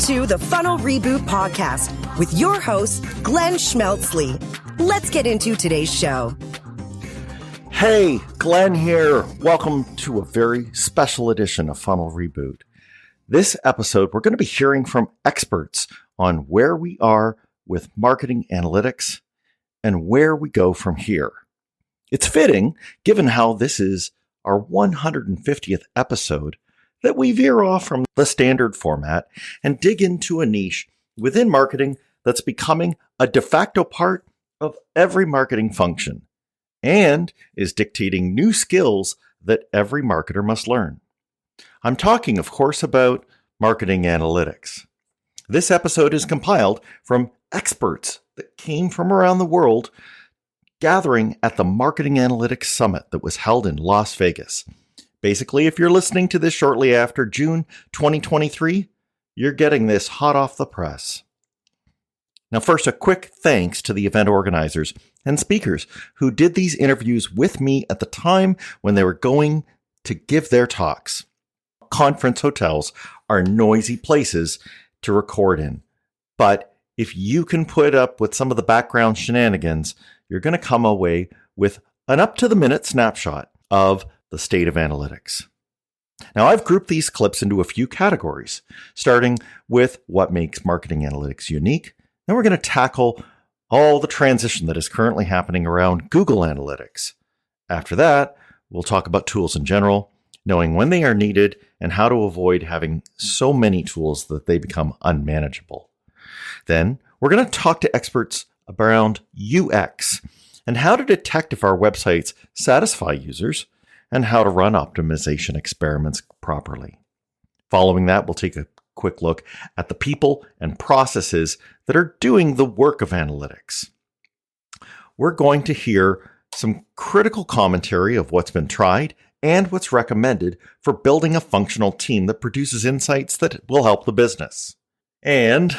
to the Funnel Reboot podcast with your host, Glenn Schmeltzley. Let's get into today's show. Hey, Glenn here. Welcome to a very special edition of Funnel Reboot. This episode, we're going to be hearing from experts on where we are with marketing analytics and where we go from here. It's fitting, given how this is our 150th episode, that we veer off from the standard format and dig into a niche within marketing that's becoming a de facto part of every marketing function and is dictating new skills that every marketer must learn. I'm talking, of course, about marketing analytics. This episode is compiled from experts that came from around the world gathering at the Marketing Analytics Summit that was held in Las Vegas. Basically, if you're listening to this shortly after June 2023, you're getting this hot off the press. Now, first, a quick thanks to the event organizers and speakers who did these interviews with me at the time when they were going to give their talks. Conference hotels are noisy places to record in, but if you can put up with some of the background shenanigans, you're going to come away with an up-to-the-minute snapshot of the state of analytics. Now, I've grouped these clips into a few categories, starting with what makes marketing analytics unique. Then we're going to tackle all the transition that is currently happening around Google Analytics. After that, we'll talk about tools in general, knowing when they are needed and how to avoid having so many tools that they become unmanageable. Then we're going to talk to experts around UX and how to detect if our websites satisfy users and how to run optimization experiments properly. Following that, we'll take a quick look at the people and processes that are doing the work of analytics. We're going to hear some critical commentary of what's been tried and what's recommended for building a functional team that produces insights that will help the business. And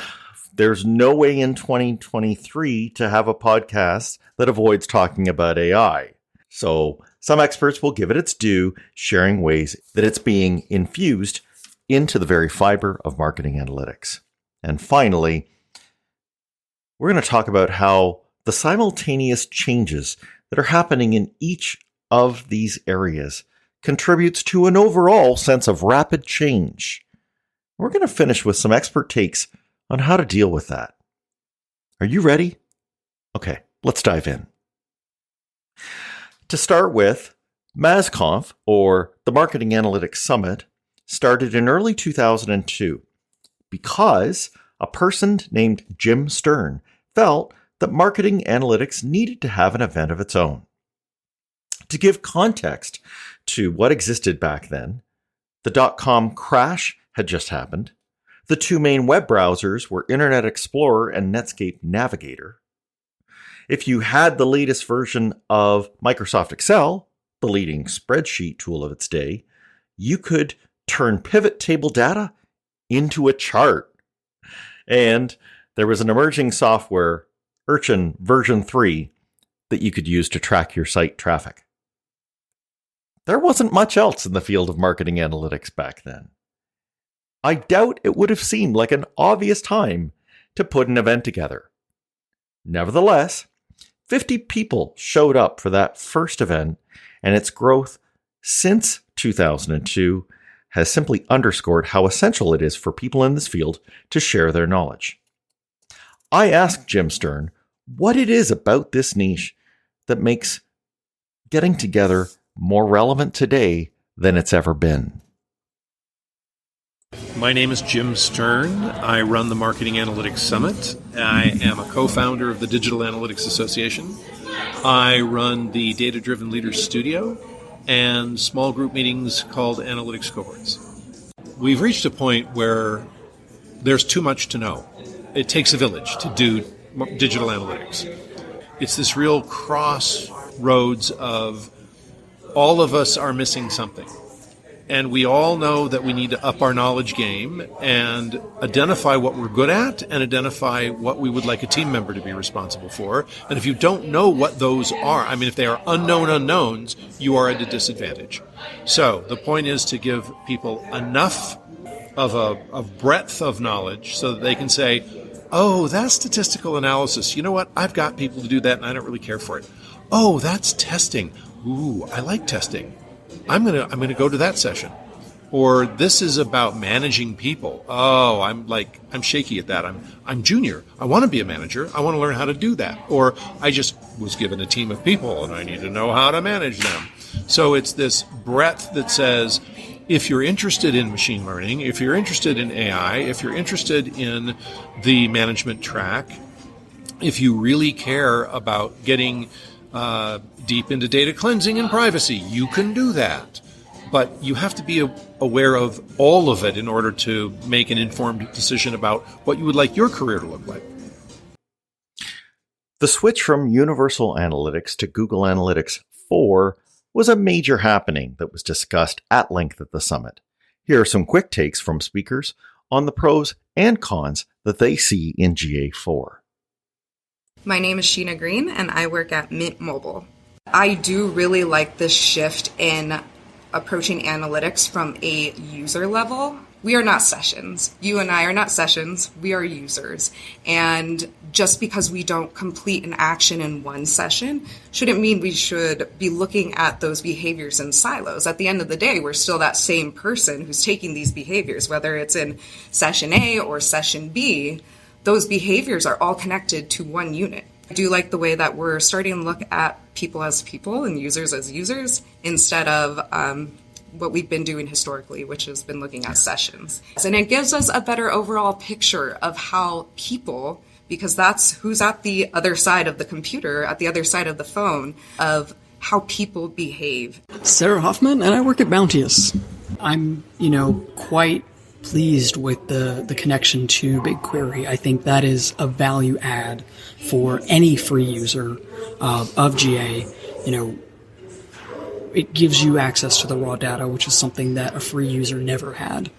there's no way in 2023 to have a podcast that avoids talking about AI. So some experts will give it its due, sharing ways that it's being infused into the very fiber of marketing analytics. And finally, we're going to talk about how the simultaneous changes that are happening in each of these areas contributes to an overall sense of rapid change. We're going to finish with some expert takes on how to deal with that. Are you ready? Okay, let's dive in. To start with, MASConf, or the Marketing Analytics Summit, started in early 2002 because a person named Jim Sterne felt that marketing analytics needed to have an event of its own. To give context to what existed back then, the .com crash had just happened. The two main web browsers were Internet Explorer and Netscape Navigator. If you had the latest version of Microsoft Excel, the leading spreadsheet tool of its day, you could turn pivot table data into a chart. And there was an emerging software, Urchin version 3, that you could use to track your site traffic. There wasn't much else in the field of marketing analytics back then. I doubt it would have seemed like an obvious time to put an event together. Nevertheless, 50 people showed up for that first event, and its growth since 2002 has simply underscored how essential it is for people in this field to share their knowledge. I asked Jim Sterne what it is about this niche that makes getting together more relevant today than it's ever been. My name is Jim Sterne. I run the Marketing Analytics Summit. I am a co-founder of the Digital Analytics Association. I run the Data Driven Leaders Studio and small group meetings called Analytics Cohorts. We've reached a point where there's too much to know. It takes a village to do digital analytics. It's this real crossroads of all of us are missing something. And we all know that we need to up our knowledge game and identify what we're good at and identify what we would like a team member to be responsible for. And if you don't know what those are, I mean, if they are unknown unknowns, you are at a disadvantage. So the point is to give people enough of breadth of knowledge so that they can say, oh, that's statistical analysis. You know what? I've got people to do that and I don't really care for it. Oh, that's testing. Ooh, I like testing. I'm gonna go to that session. Or this is about managing people. Oh, I'm shaky at that. I'm junior. I want to be a manager. I want to learn how to do that. Or I just was given a team of people and I need to know how to manage them. So it's this breadth that says, if you're interested in machine learning, if you're interested in AI, if you're interested in the management track, if you really care about getting deep into data cleansing and privacy, you can do that. But you have to be aware of all of it in order to make an informed decision about what you would like your career to look like. The switch from Universal Analytics to Google Analytics 4 was a major happening that was discussed at length at the summit. Here are some quick takes from speakers on the pros and cons that they see in GA4. My name is Sheena Green, and I work at Mint Mobile. I do really like this shift in approaching analytics from a user level. We are not sessions. You and I are not sessions. We are users. And just because we don't complete an action in one session shouldn't mean we should be looking at those behaviors in silos. At the end of the day, we're still that same person who's taking these behaviors, whether it's in session A or session B. Those behaviors are all connected to one unit. I do like the way that we're starting to look at people as people and users as users instead of what we've been doing historically, which has been looking at sessions. And it gives us a better overall picture of how people, because that's who's at the other side of the computer, at the other side of the phone, of how people behave. Sara Hoffman, and I work at Bounteous. I'm, quite pleased with the connection to BigQuery. I think that is a value add for any free user of GA. It gives you access to the raw data, which is something that a free user never had.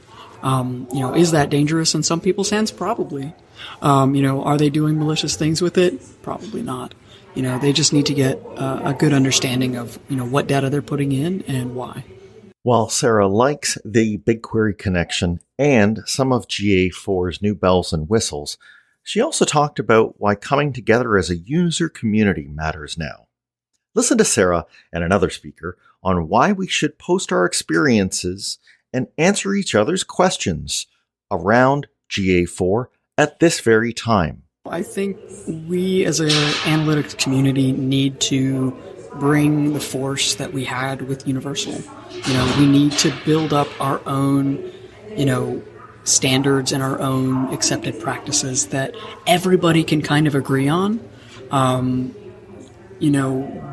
Is that dangerous in some people's hands? Probably. Are they doing malicious things with it? Probably not. They just need to get a good understanding of, what data they're putting in and why. While Sara likes the BigQuery connection and some of GA4's new bells and whistles, she also talked about why coming together as a user community matters now. Listen to Sara and another speaker on why we should post our experiences and answer each other's questions around GA4 at this very time. I think we as an analytics community need to bring the force that we had with Universal. We need to build up our own, standards and our own accepted practices that everybody can kind of agree on.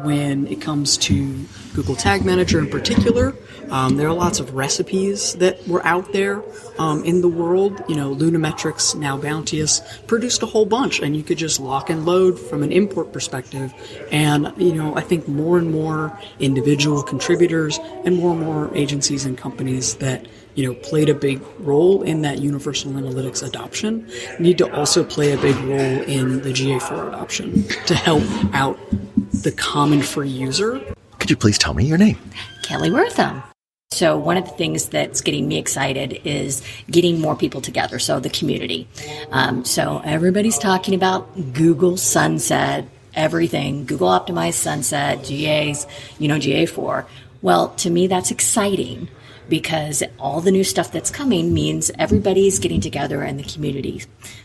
When it comes to Google Tag Manager in particular, there are lots of recipes that were out there in the world. Lunametrics, now Bounteous, produced a whole bunch, and you could just lock and load from an import perspective. And, I think more and more individual contributors and more agencies and companies that, played a big role in that universal analytics adoption need to also play a big role in the GA4 adoption to help out the common free user. Could you please tell me your name? Kelly Wortham. So one of the things that's getting me excited is getting more people together, so the community. So everybody's talking about Google Sunset, everything, Google Optimized Sunset, GAs, GA4. Well, to me, that's exciting because all the new stuff that's coming means everybody's getting together in the community.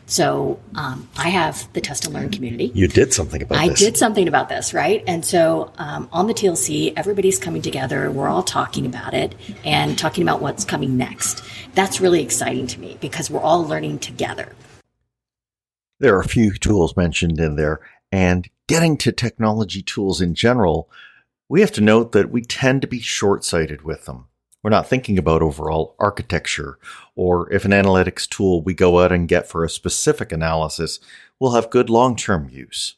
So I have the Test and Learn community. You did something about this. I did something about this, right? And so on the TLC, everybody's coming together. We're all talking about it and talking about what's coming next. That's really exciting to me because we're all learning together. There are a few tools mentioned in there, and getting to technology tools in general, we have to note that we tend to be short-sighted with them. We're not thinking about overall architecture, or if an analytics tool we go out and get for a specific analysis will have good long-term use.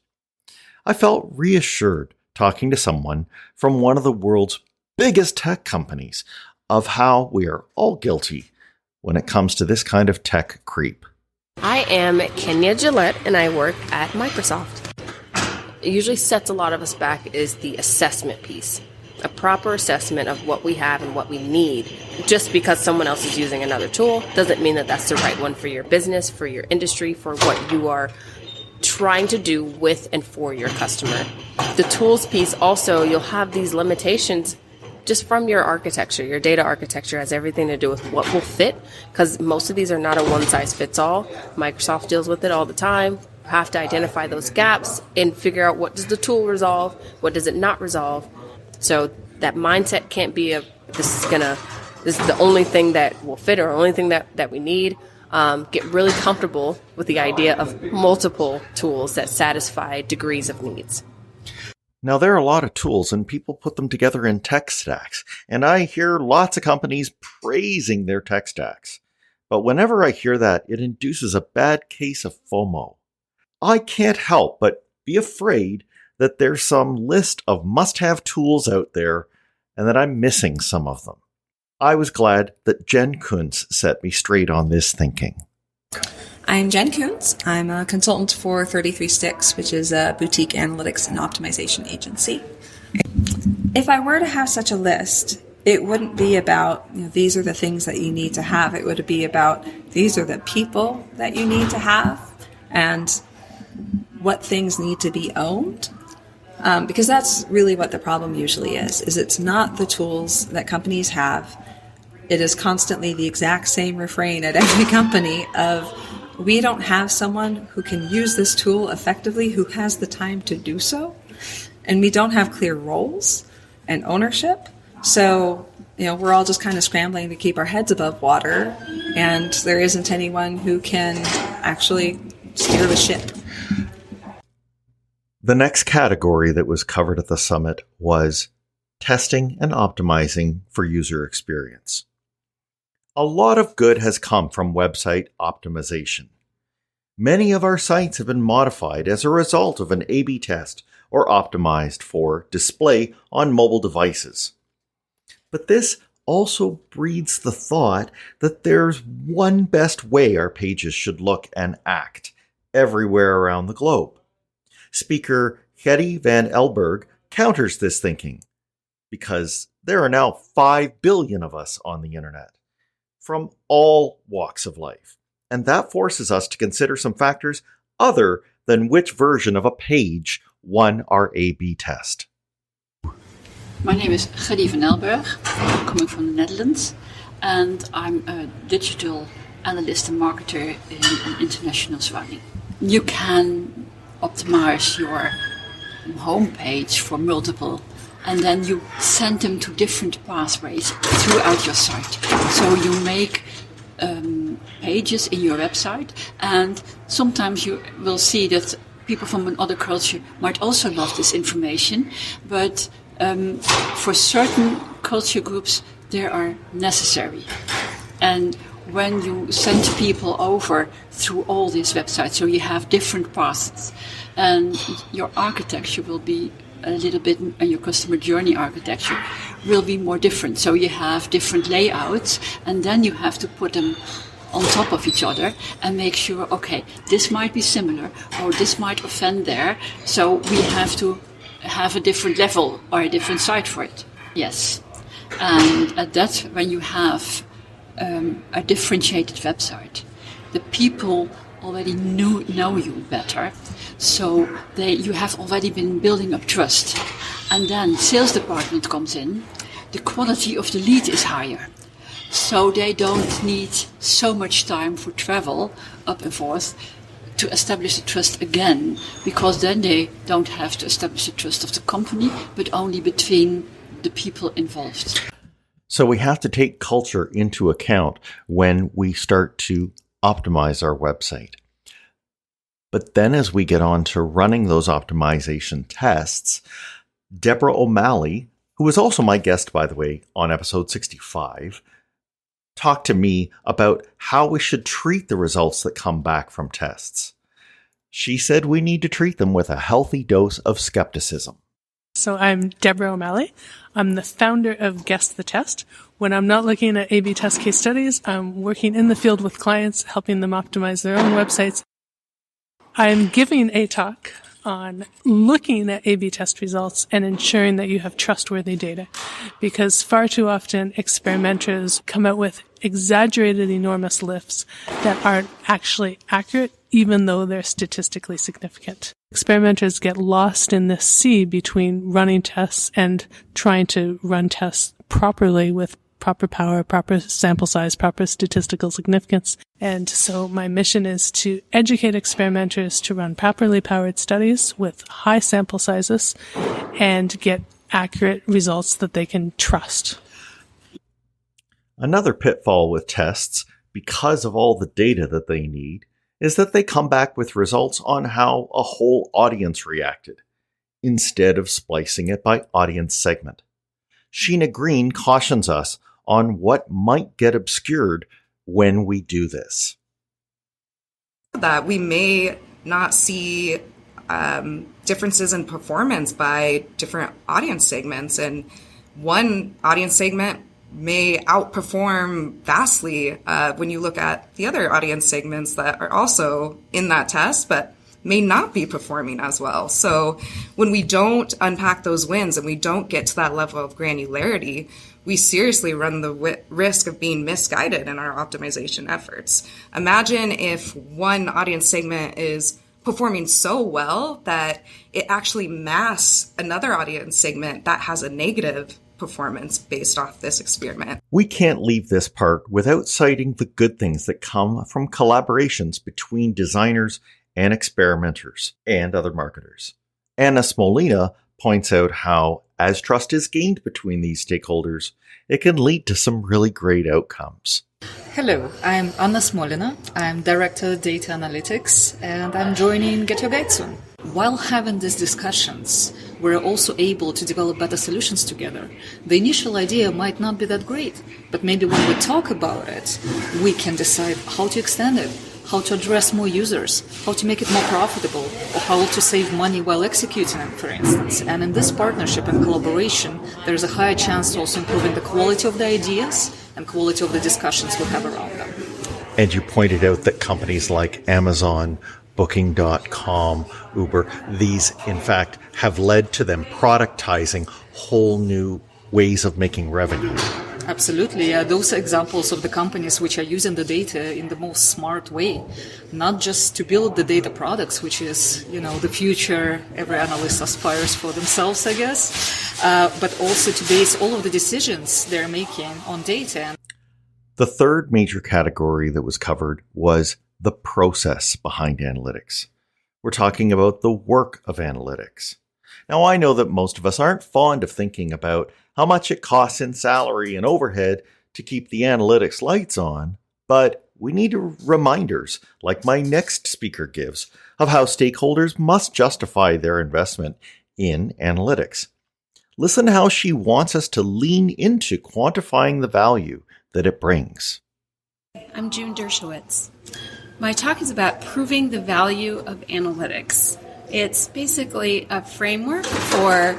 I felt reassured talking to someone from one of the world's biggest tech companies of how we are all guilty when it comes to this kind of tech creep. I am Kenya Gillette, and I work at Microsoft. It usually sets a lot of us back is the assessment piece. a proper assessment of what we have and what we need. Just because someone else is using another tool doesn't mean that that's the right one for your business, for your industry, for what you are trying to do with and for your customer. The tools piece also, you'll have these limitations just from your architecture. Your data architecture has everything to do with what will fit, because most of these are not a one-size-fits-all. Microsoft deals with it all the time. You have to identify those gaps and figure out what does the tool resolve, what does it not resolve. So that mindset can't be this is the only thing that will fit or only thing that we need. Get really comfortable with the idea of multiple tools that satisfy degrees of needs. Now, there are a lot of tools, and people put them together in tech stacks, and I hear lots of companies praising their tech stacks. But whenever I hear that, it induces a bad case of FOMO. I can't help but be afraid that there's some list of must-have tools out there, and that I'm missing some of them. I was glad that Jenn Kunz set me straight on this thinking. I'm Jenn Kunz. I'm a consultant for 33 Sticks, which is a boutique analytics and optimization agency. If I were to have such a list, it wouldn't be about, these are the things that you need to have. It would be about, these are the people that you need to have and what things need to be owned. Because that's really what the problem usually is it's not the tools that companies have. It is constantly the exact same refrain at every company of, we don't have someone who can use this tool effectively, who has the time to do so. And we don't have clear roles and ownership. So, we're all just kind of scrambling to keep our heads above water. And there isn't anyone who can actually steer the ship. The next category that was covered at the summit was testing and optimizing for user experience. A lot of good has come from website optimization. Many of our sites have been modified as a result of an A/B test or optimized for display on mobile devices. But this also breeds the thought that there's one best way our pages should look and act everywhere around the globe. Speaker Geddy van Elburg counters this thinking, because there are now 5 billion of us on the internet, from all walks of life, and that forces us to consider some factors other than which version of a page won our A/B test. My name is Geddy van Elburg. I'm coming from the Netherlands, and I'm a digital analyst and marketer in an international surrounding. You can optimize your homepage for multiple, and then you send them to different pathways throughout your site. So you make pages in your website, and sometimes you will see that people from another culture might also love this information, but for certain culture groups they are necessary. And when you send people over through all these websites, so you have different paths, and your architecture will be a little bit, and your customer journey architecture will be more different. So you have different layouts, and then you have to put them on top of each other and make sure, okay, this might be similar, or this might offend there, so we have to have a different level or a different site for it. Yes. And that's when you have a differentiated website. The people already know you better, so you have already been building up trust. And then sales department comes in, the quality of the lead is higher. So they don't need so much time for travel up and forth to establish the trust again, because then they don't have to establish the trust of the company, but only between the people involved. So we have to take culture into account when we start to optimize our website. But then as we get on to running those optimization tests, Deborah O'Malley, who was also my guest, by the way, on episode 65, talked to me about how we should treat the results that come back from tests. She said we need to treat them with a healthy dose of skepticism. So I'm Deborah O'Malley. I'm the founder of Guess the Test. When I'm not looking at A/B test case studies, I'm working in the field with clients, helping them optimize their own websites. I'm giving a talk on looking at A/B test results and ensuring that you have trustworthy data. Because far too often experimenters come out with exaggerated enormous lifts that aren't actually accurate, even though they're statistically significant. Experimenters get lost in this sea between running tests and trying to run tests properly with proper power, proper sample size, proper statistical significance. And so my mission is to educate experimenters to run properly powered studies with high sample sizes and get accurate results that they can trust. Another pitfall with tests, because of all the data that they need, is that they come back with results on how a whole audience reacted, instead of splicing it by audience segment. Sheena Green cautions us on what might get obscured when we do this. That we may not see differences in performance by different audience segments, and one audience segment may outperform vastly when you look at the other audience segments that are also in that test, but may not be performing as well. So when we don't unpack those wins and we don't get to that level of granularity, we seriously run the risk of being misguided in our optimization efforts. Imagine if one audience segment is performing so well that it actually masks another audience segment that has a negative performance based off this experiment. We can't leave this part without citing the good things that come from collaborations between designers and experimenters and other marketers. Anna Smolina points out how, as trust is gained between these stakeholders, it can lead to some really great outcomes. Hello, I'm Anna Smolina. I'm Director of Data Analytics, and I'm joining Get Your Guide soon. While having these discussions, we're also able to develop better solutions together. The initial idea might not be that great, but maybe when we talk about it, we can decide how to extend it, how to address more users, how to make it more profitable, or how to save money while executing it, for instance. And in this partnership and collaboration, there's a higher chance to also improving the quality of the ideas and quality of the discussions we have around them. And you pointed out that companies like Amazon, Booking.com, Uber, these, in fact, have led to them productizing whole new ways of making revenue. Absolutely. Those are examples of the companies which are using the data in the most smart way, not just to build the data products, which is, the future every analyst aspires for themselves, I guess, but also to base all of the decisions they're making on data. The third major category that was covered was the process behind analytics. We're talking about the work of analytics. Now, I know that most of us aren't fond of thinking about how much it costs in salary and overhead to keep the analytics lights on, but we need reminders, like my next speaker gives, of how stakeholders must justify their investment in analytics. Listen to how she wants us to lean into quantifying the value that it brings. I'm June Dershewitz. My talk is about proving the value of analytics. It's basically a framework for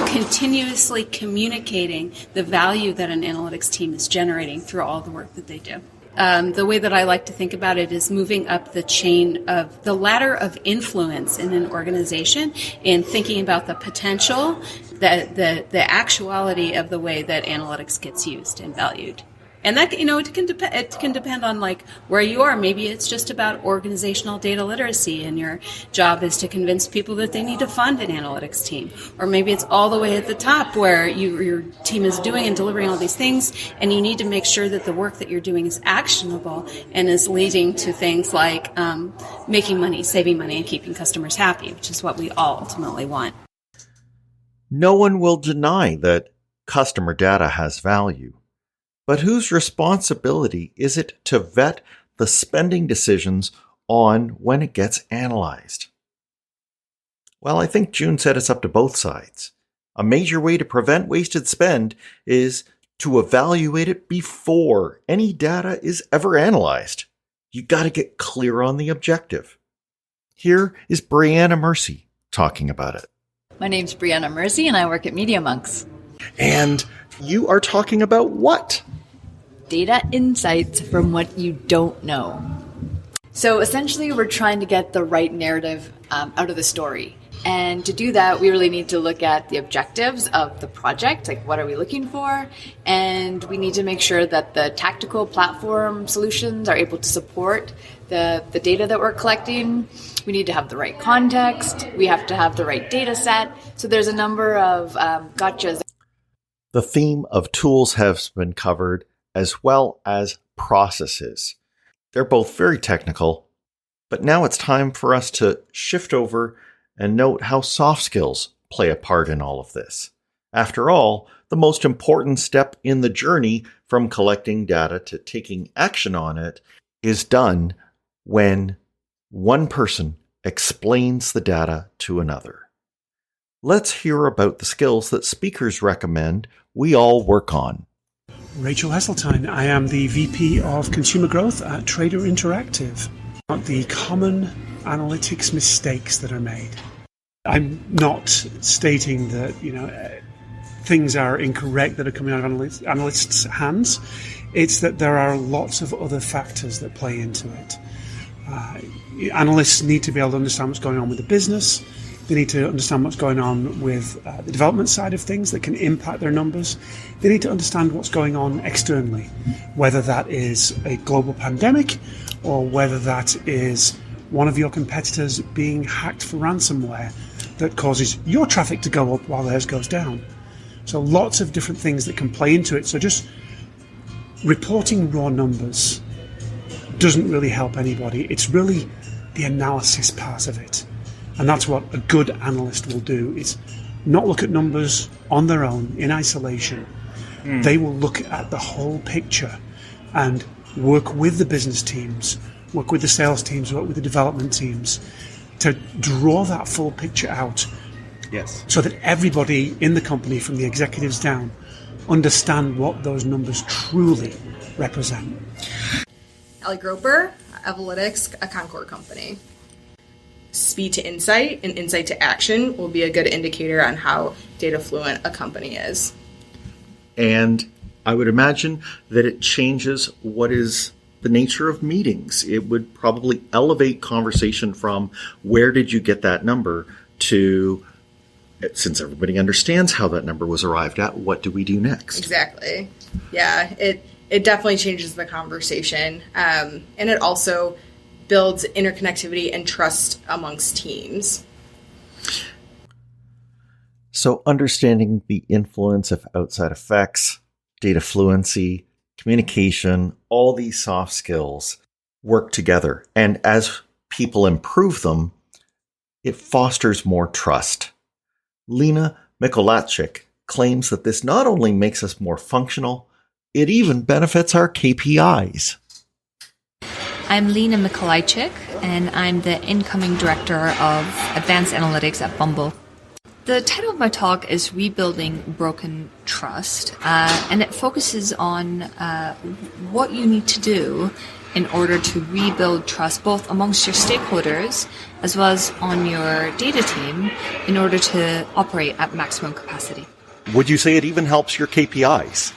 continuously communicating the value that an analytics team is generating through all the work that they do. The way that I like to think about it is moving up the chain of the ladder of influence in an organization and thinking about the potential, the actuality of the way that analytics gets used and valued. And that, it can depend on where you are. Maybe it's just about organizational data literacy and your job is to convince people that they need to fund an analytics team. Or maybe it's all the way at the top where your team is doing and delivering all these things and you need to make sure that the work that you're doing is actionable and is leading to things like making money, saving money, and keeping customers happy, which is what we all ultimately want. No one will deny that customer data has value. But whose responsibility is it to vet the spending decisions on when it gets analyzed? Well, I think June set us up to both sides. A major way to prevent wasted spend is to evaluate it before any data is ever analyzed. You got to get clear on the objective. Here is Brianna Mersey talking about it. My name's Brianna Mersey and I work at Media Monks. And you are talking about what? Data insights from what you don't know. So essentially, we're trying to get the right narrative out of the story. And to do that, we really need to look at the objectives of the project, like what are we looking for? And we need to make sure that the tactical platform solutions are able to support the data that we're collecting. We need to have the right context. We have to have the right data set. So there's a number of gotchas. The theme of tools has been covered, as well as processes. They're both very technical, but now it's time for us to shift over and note how soft skills play a part in all of this. After all, the most important step in the journey from collecting data to taking action on it is done when one person explains the data to another. Let's hear about the skills that speakers recommend we all work on. Rachel Heseltine. I am the VP of Consumer Growth at Trader Interactive. The common analytics mistakes that are made. I'm not stating that, things are incorrect that are coming out of analysts' hands. It's that there are lots of other factors that play into it. Analysts need to be able to understand what's going on with the business. They need to understand what's going on with the development side of things that can impact their numbers. They need to understand what's going on externally, whether that is a global pandemic or whether that is one of your competitors being hacked for ransomware that causes your traffic to go up while theirs goes down. So lots of different things that can play into it. So just reporting raw numbers doesn't really help anybody. It's really the analysis part of it. And that's what a good analyst will do, is not look at numbers on their own in isolation. They will look at the whole picture and work with the business teams, work with the sales teams, work with the development teams to draw that full picture out. Yes. So that everybody in the company, from the executives down, understand what those numbers truly represent. Groepper, Analytics, a Concord company. Speed to insight and insight to action will be a good indicator on how data fluent a company is. And I would imagine that it changes what is the nature of meetings. It would probably elevate conversation from where did you get that number to, since everybody understands how that number was arrived at, what do we do next? Exactly. Yeah, it definitely changes the conversation. And it also builds interconnectivity and trust amongst teams. So understanding the influence of outside effects, data fluency, communication, all these soft skills work together. And as people improve them, it fosters more trust. Lina Mikolajczyk claims that this not only makes us more functional, it even benefits our KPIs. I'm Lina Mikolajczyk, and I'm the incoming director of advanced analytics at Bumble. The title of my talk is Rebuilding Broken Trust, and it focuses on what you need to do in order to rebuild trust both amongst your stakeholders as well as on your data team in order to operate at maximum capacity. Would you say it even helps your KPIs?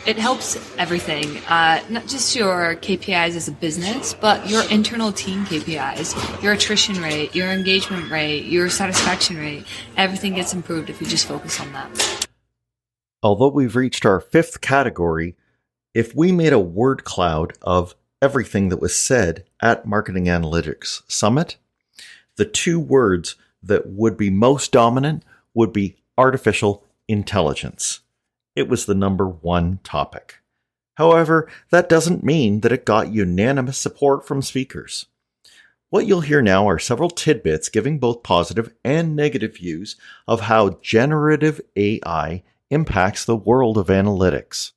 It helps everything, not just your KPIs as a business, but your internal team KPIs, your attrition rate, your engagement rate, your satisfaction rate. Everything gets improved if you just focus on that. Although we've reached our fifth category, if we made a word cloud of everything that was said at Marketing Analytics Summit, the two words that would be most dominant would be artificial intelligence. It was the number one topic. However, that doesn't mean that it got unanimous support from speakers. What you'll hear now are several tidbits giving both positive and negative views of how generative AI impacts the world of analytics.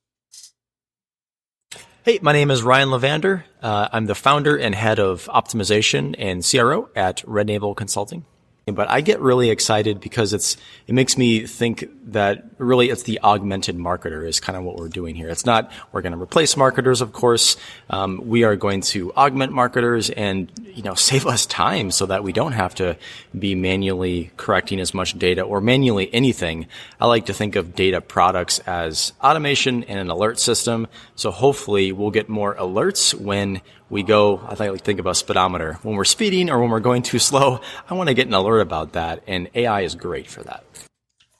Hey, my name is Ryan Levander. I'm the founder and head of optimization and CRO at Red Navel Consulting. But I get really excited because it makes me think that really it's the augmented marketer is kind of what we're doing here. It's not we're going to replace marketers, of course. We are going to augment marketers and, save us time so that we don't have to be manually correcting as much data or manually anything. I like to think of data products as automation and an alert system. So hopefully we'll get more alerts when I think of a speedometer. When we're speeding or when we're going too slow, I want to get an alert about that, and AI is great for that.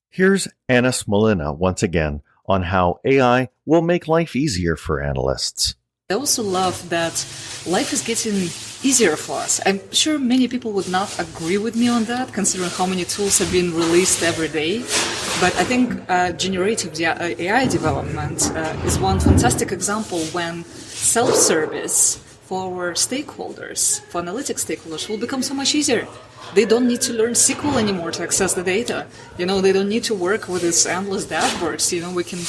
Here's Anna Smolina once again on how AI will make life easier for analysts. I also love that life is getting easier for us. I'm sure many people would not agree with me on that, considering how many tools have been released every day. But I think generative AI development is one fantastic example when self-service for our stakeholders, for analytics stakeholders, will become so much easier. They don't need to learn SQL anymore to access the data. They don't need to work with these endless dashboards. We can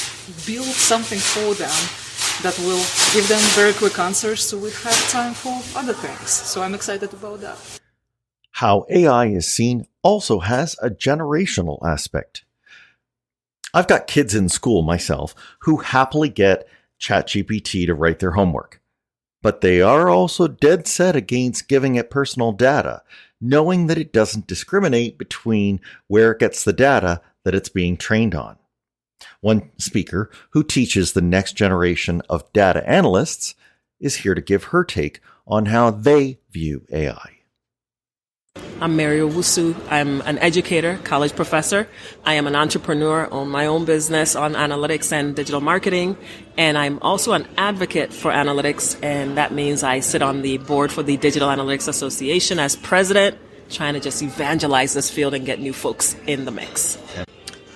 build something for them that will give them very quick answers, so we have time for other things. So I'm excited about that. How AI is seen also has a generational aspect. I've got kids in school myself who happily get ChatGPT to write their homework. But they are also dead set against giving it personal data, knowing that it doesn't discriminate between where it gets the data that it's being trained on. One speaker who teaches the next generation of data analysts is here to give her take on how they view AI. I'm Owusu. I'm an educator, college professor. I am an entrepreneur, own my own business on analytics and digital marketing. And I'm also an advocate for analytics. And that means I sit on the board for the Digital Analytics Association as president, trying to just evangelize this field and get new folks in the mix.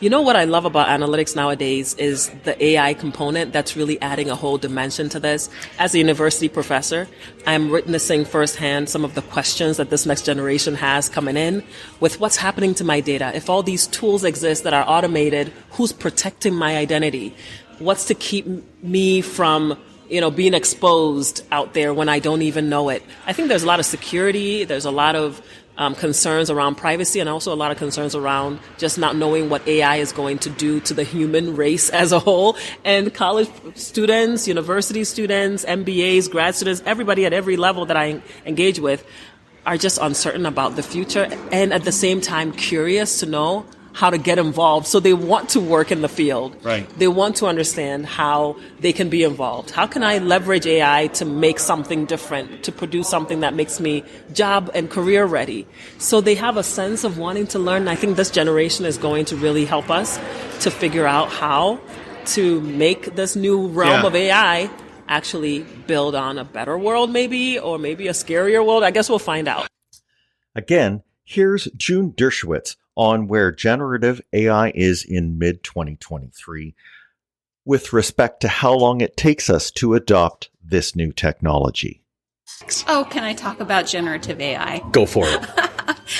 What I love about analytics nowadays is the AI component that's really adding a whole dimension to this. As a university professor, I'm witnessing firsthand some of the questions that this next generation has coming in with what's happening to my data. If all these tools exist that are automated, who's protecting my identity? What's to keep me from being exposed out there when I don't even know it? I think there's a lot of security. There's a lot of concerns around privacy, and also a lot of concerns around just not knowing what AI is going to do to the human race as a whole. And college students, university students, MBAs, grad students, everybody at every level that I engage with are just uncertain about the future and at the same time curious to know how to get involved. So they want to work in the field. Right. They want to understand how they can be involved. How can I leverage AI to make something different, to produce something that makes me job and career ready? So they have a sense of wanting to learn. I think this generation is going to really help us to figure out how to make this new realm of AI actually build on a better world maybe, or maybe a scarier world. I guess we'll find out. Again, here's June Dershewitz on where generative AI is in mid-2023 with respect to how long it takes us to adopt this new technology. Oh, can I talk about generative AI? Go for it.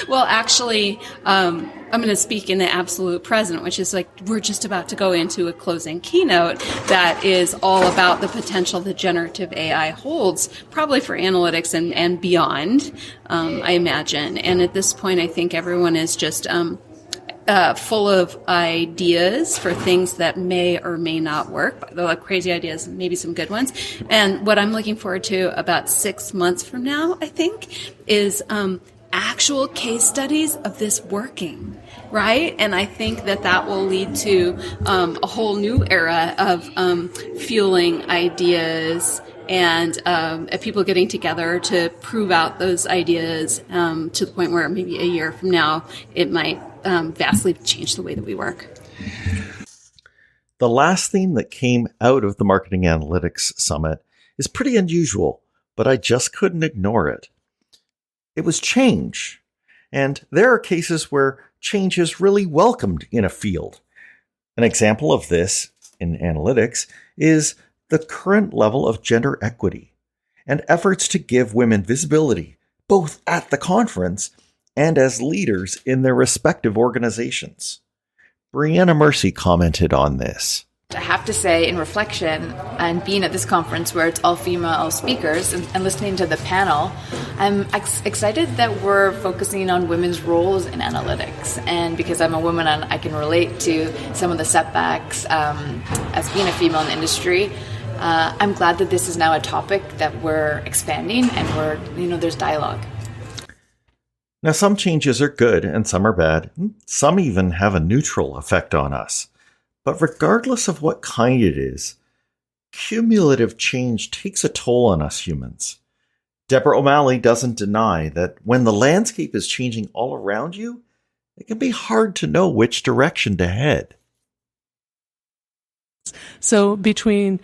Well, actually, I'm going to speak in the absolute present, which is we're just about to go into a closing keynote that is all about the potential that generative AI holds, probably for analytics and beyond, I imagine. And at this point, I think everyone is just full of ideas for things that may or may not work. They're crazy ideas, maybe some good ones. And what I'm looking forward to about 6 months from now, I think, is actual case studies of this working, right? And I think that will lead to a whole new era of fueling ideas and people getting together to prove out those ideas to the point where maybe a year from now it might vastly change the way that we work. The last theme that came out of the Marketing Analytics Summit is pretty unusual, but I just couldn't ignore it. It was change. And there are cases where change is really welcomed in a field. An example of this in analytics is the current level of gender equity and efforts to give women visibility, both at the conference and as leaders in their respective organizations. Brianna Mersey commented on this. I have to say, in reflection, and being at this conference where it's all female speakers and listening to the panel, I'm excited that we're focusing on women's roles in analytics. And because I'm a woman and I can relate to some of the setbacks as being a female in the industry, I'm glad that this is now a topic that we're expanding and there's dialogue. Now, some changes are good and some are bad. Some even have a neutral effect on us. But regardless of what kind it is, cumulative change takes a toll on us humans. Deborah O'Malley doesn't deny that when the landscape is changing all around you, it can be hard to know which direction to head. So between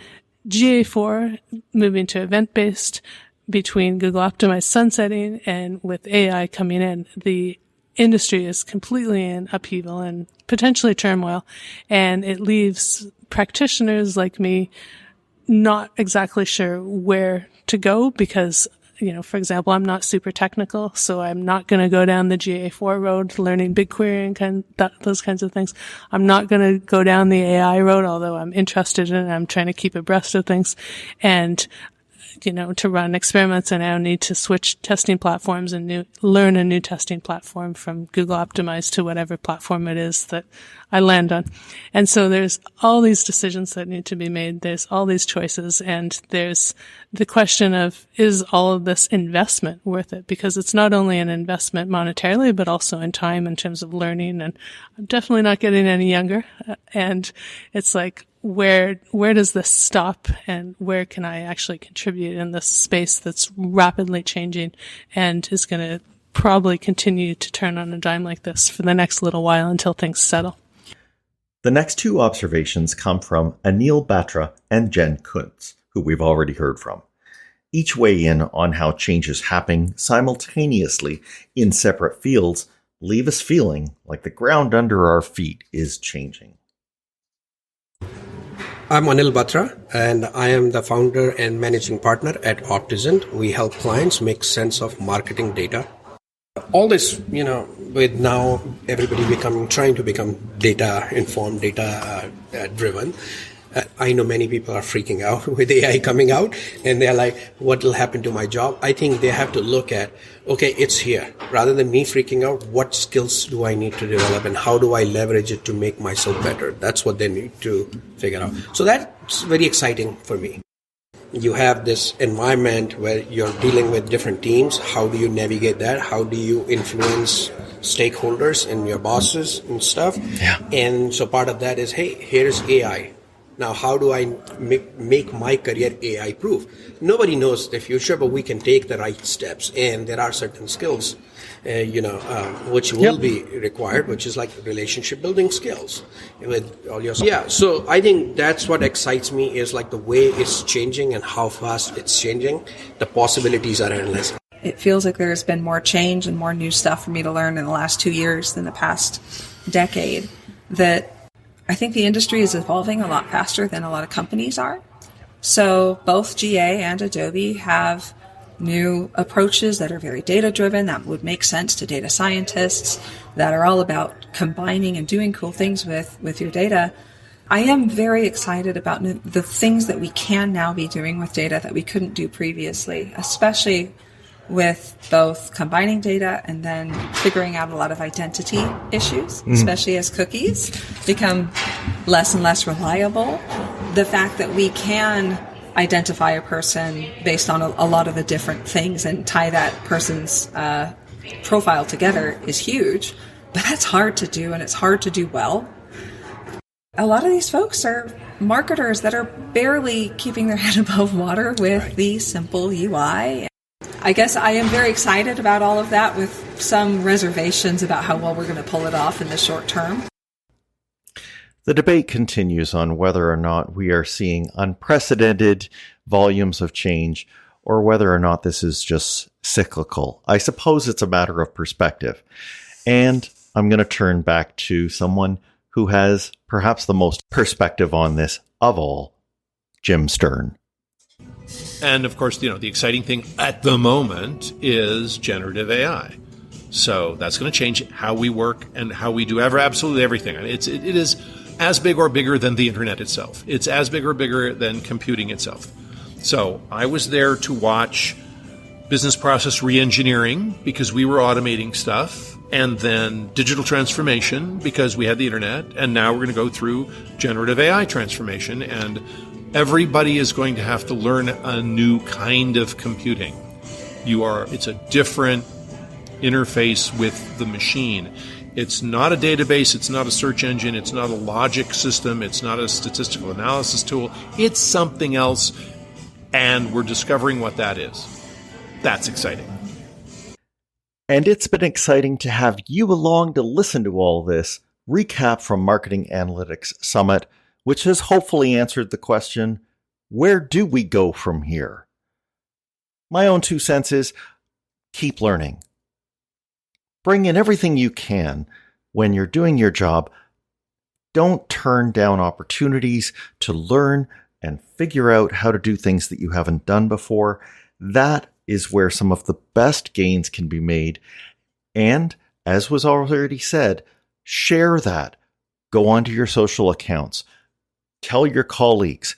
GA4 moving to event-based, between Google Optimized sunsetting, and with AI coming in, the industry is completely in upheaval and potentially turmoil. And it leaves practitioners like me not exactly sure where to go because, for example, I'm not super technical, so I'm not going to go down the GA4 road learning BigQuery and those kinds of things. I'm not going to go down the AI road, although I'm interested in it. I'm trying to keep abreast of things. And to run experiments, I now need to switch testing platforms and learn a new testing platform from Google Optimized to whatever platform it is that I land on. And so there's all these decisions that need to be made. There's all these choices. And there's the question of, is all of this investment worth it? Because it's not only an investment monetarily, but also in time in terms of learning. And I'm definitely not getting any younger. And it's like, where does this stop and where can I actually contribute in this space that's rapidly changing and is going to probably continue to turn on a dime like this for the next little while until things settle. The next two observations come from Anil, Batra, and Jenn Kunz, who we've already heard from. Each weigh in on how change is happening simultaneously in separate fields leave us feeling like the ground under our feet is changing. I'm Anil Batra, and I am the founder and managing partner at Optizent. We help clients make sense of marketing data. All this, with now everybody trying to become data-informed, data-driven. I know many people are freaking out with AI coming out, and they're like, what will happen to my job? I think they have to look at, okay, it's here. Rather than me freaking out, what skills do I need to develop, and how do I leverage it to make myself better? That's what they need to figure out. So that's very exciting for me. You have this environment where you're dealing with different teams. How do you navigate that? How do you influence stakeholders and your bosses and stuff? Yeah. And so part of that is, hey, here's AI. Now, how do I make my career AI proof? Nobody knows the future, but we can take the right steps. And there are certain skills, which will be required, which is like relationship building skills with all your. Yeah. So I think that's what excites me is like the way it's changing and how fast it's changing. The possibilities are endless. It feels like there's been more change and more new stuff for me to learn in the last 2 years than the past decade. That I think the industry is evolving a lot faster than a lot of companies are. So both GA and Adobe have new approaches that are very data-driven, that would make sense to data scientists, that are all about combining and doing cool things with your data. I am very excited about the things that we can now be doing with data that we couldn't do previously, especially with both combining data and then figuring out a lot of identity issues, especially as cookies become less and less reliable. The fact that we can identify a person based on a lot of the different things and tie that person's profile together is huge, but that's hard to do, and it's hard to do well. A lot of these folks are marketers that are barely keeping their head above water with the simple UI. I guess I am very excited about all of that with some reservations about how well we're going to pull it off in the short term. The debate continues on whether or not we are seeing unprecedented volumes of change or whether or not this is just cyclical. I suppose it's a matter of perspective. And I'm going to turn back to someone who has perhaps the most perspective on this of all, Jim Sterne. And of course, the exciting thing at the moment is generative AI. So that's going to change how we work and how we do absolutely everything. It is as big or bigger than the internet itself. It's as big or bigger than computing itself. So I was there to watch business process reengineering because we were automating stuff, and then digital transformation because we had the internet, and now we're going to go through generative AI transformation, and everybody is going to have to learn a new kind of computing. It's a different interface with the machine. It's not a database, it's not a search engine, it's not a logic system, it's not a statistical analysis tool. It's something else, and we're discovering what that is. That's exciting. And it's been exciting to have you along to listen to all this recap from Marketing Analytics Summit, which has hopefully answered the question, where do we go from here? My own 2 cents is keep learning. Bring in everything you can when you're doing your job. Don't turn down opportunities to learn and figure out how to do things that you haven't done before. That is where some of the best gains can be made. And as was already said, share that. Go onto your social accounts. Tell your colleagues.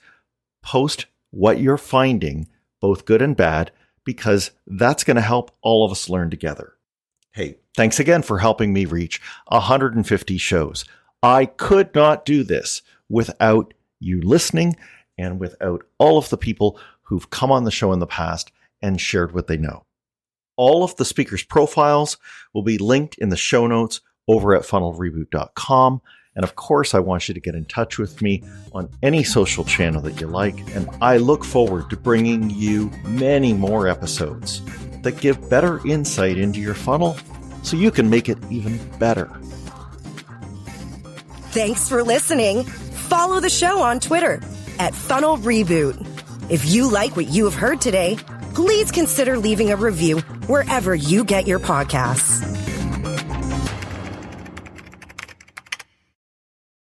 Post what you're finding, both good and bad, because that's going to help all of us learn together. Hey, thanks again for helping me reach 150 shows. I could not do this without you listening and without all of the people who've come on the show in the past and shared what they know. All of the speakers' profiles will be linked in the show notes over at funnelreboot.com. And of course, I want you to get in touch with me on any social channel that you like. And I look forward to bringing you many more episodes that give better insight into your funnel so you can make it even better. Thanks for listening. Follow the show on Twitter at Funnel Reboot. If you like what you have heard today, please consider leaving a review wherever you get your podcasts.